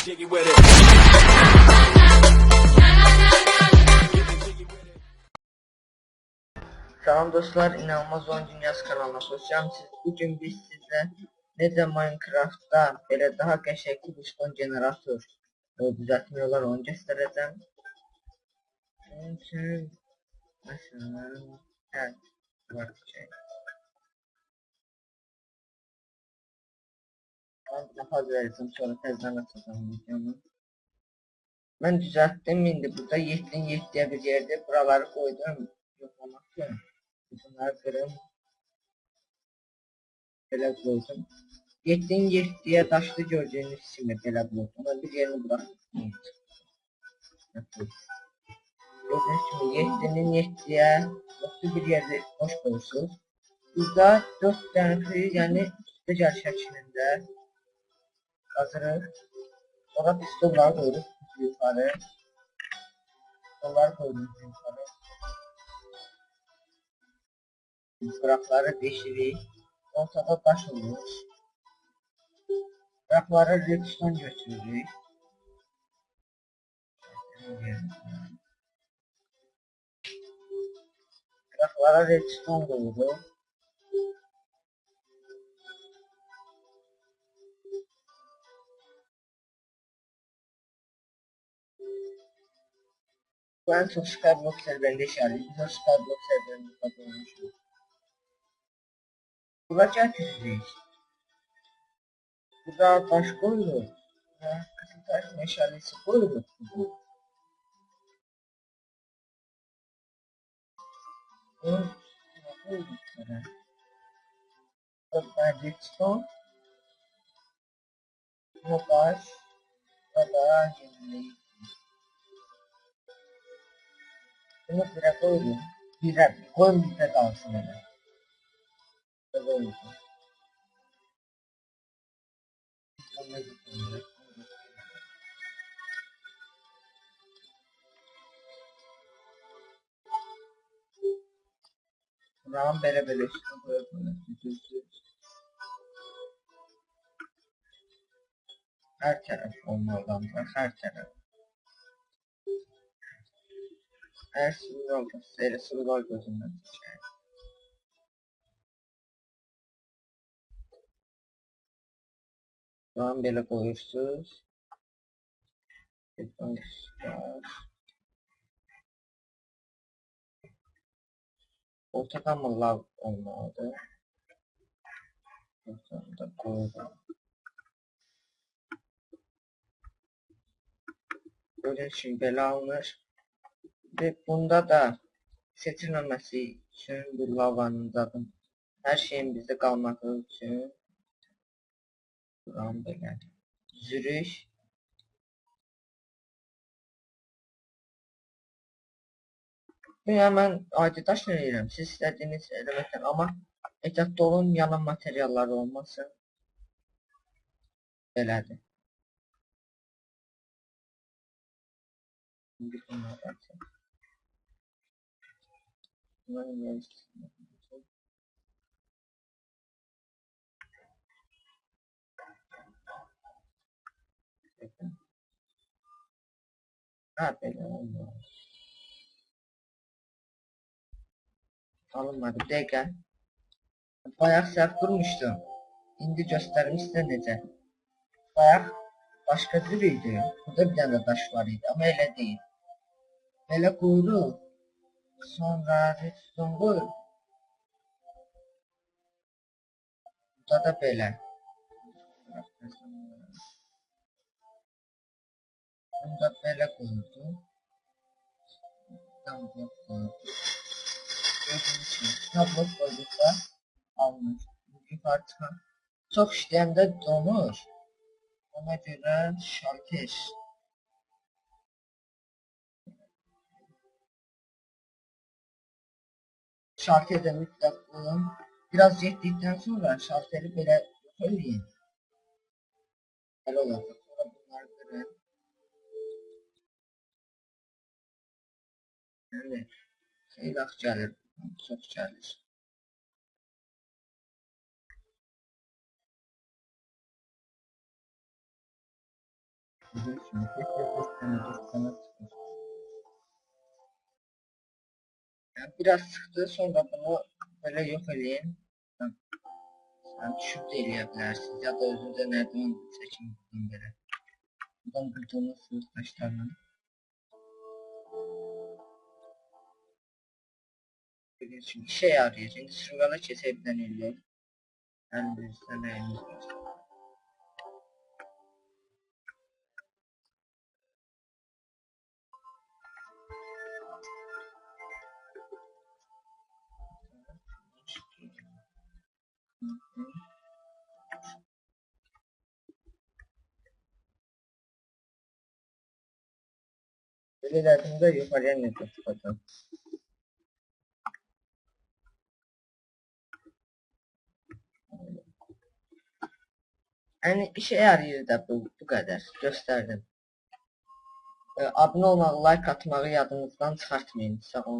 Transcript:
jiggy with it. Salam dostlar, İnanılmaz Oyun Dünyası kanalına hoş geldiniz. Bugün biz sizlə necə Minecraftda belə daha qəşəng cobblestone generator düzəltmək olar onu göstərəcəm. Bunun üçün məsələn, var ki, ben faz verəcəm, sonra təzdən açacağım videonu. Mən düzəltdim, indi burada 7'ye bir yerde buraları koydum yoxlamaq üçün. Bunları kırım. Belə koydum. 7'ye daşlı gördüğünüz kimi belə blok. Ama bir yerini bıraktım. Gördüğünüz kimi 7'ye bir yerde boş koyursuz. Burada 4 tane yani üstəgəl şəklində hazırıq. Sonra pistolları koyuruq yukarı. Pistolları koyuruq yukarı. Bırakları deşirik. Ortada taş olur. Bırakları redstone götürürük. Bıraklara redstone koyuruq. Bu en çok Skyblock serverinde işaretli. Biz o Skyblock serverinde olmuşuz. Burada gətirik. Burada taş koyuruq. Kısım taş meşalesi koyuruq. Bunu koyuruq. Burada redstone. Bu taş. Burada yenileyici. Bunu bire koyuruq. Koyun bire kalsın öyle. Böyle. Buranın belə işte koyuyoruz. Her taraf olmalıdan var, her taraf. Eğer sınır olmazsa sınır gözünden seçer. Buranın belə koyursuz. Ortadan mı lav olmalıdır? Ortadan da koydum. Böyle şimdi belə alınır. Ve bunda da seçilməməsi üçün bu lavanın zaten her şeyin bizde qalması üçün buranın belə zürüş. Yani ben adi daş verirəm. Siz istədiyiniz elementler ama ehtiyatlı olun yanan materiallar olmasın. Belədir. Bir bunlardan çək. Bunların yarısını. Ha belə olmaz. Alınmadı. Bir dəqiqə. Bayaq səhv qurmuşdum. İndi göstərim sizə necə. Bayaq başqa cür idi. Burada bir dənə daş var idi. Amma elə deyil. Belə qoyuruq. Sonra redstone qoyuruq. Burada da belə. Bunda belə qoyuruq. Buradan blok koyduk. Gördüğünüz gibi blok koydukta alınır. Yukarı çıkan. Çok işləyəndə donur. Ona göre şalter. Şalterde mütləq qoyun. Biraz yetdikdən sonra şalteri belə söyleyin. Belə olacaq. Sonra bunları qırın. Evet. Xeylax gəlir. Çox gəlir. Bizim şimdi destana çıkmış. Yani biraz sıktı, sonra bunu böyle yok edeyim. Yani düşüp de eleyebilirsiniz ya da özünüze nereden seçim buradan böyle. Buradan bulduğunuz sınıf taşlarla. Gördüğünüz için işe yarıyor. Çünkü sırgala kesebilen eller. Yani bir sanayimiz var. Böyle derdimde yukarıya ne tutacağım. Yani işe yarıyor da bu kadar. Gösterdim. Abone olmağı, like atmağı yadınızdan çıxartmayın. Sağ olun.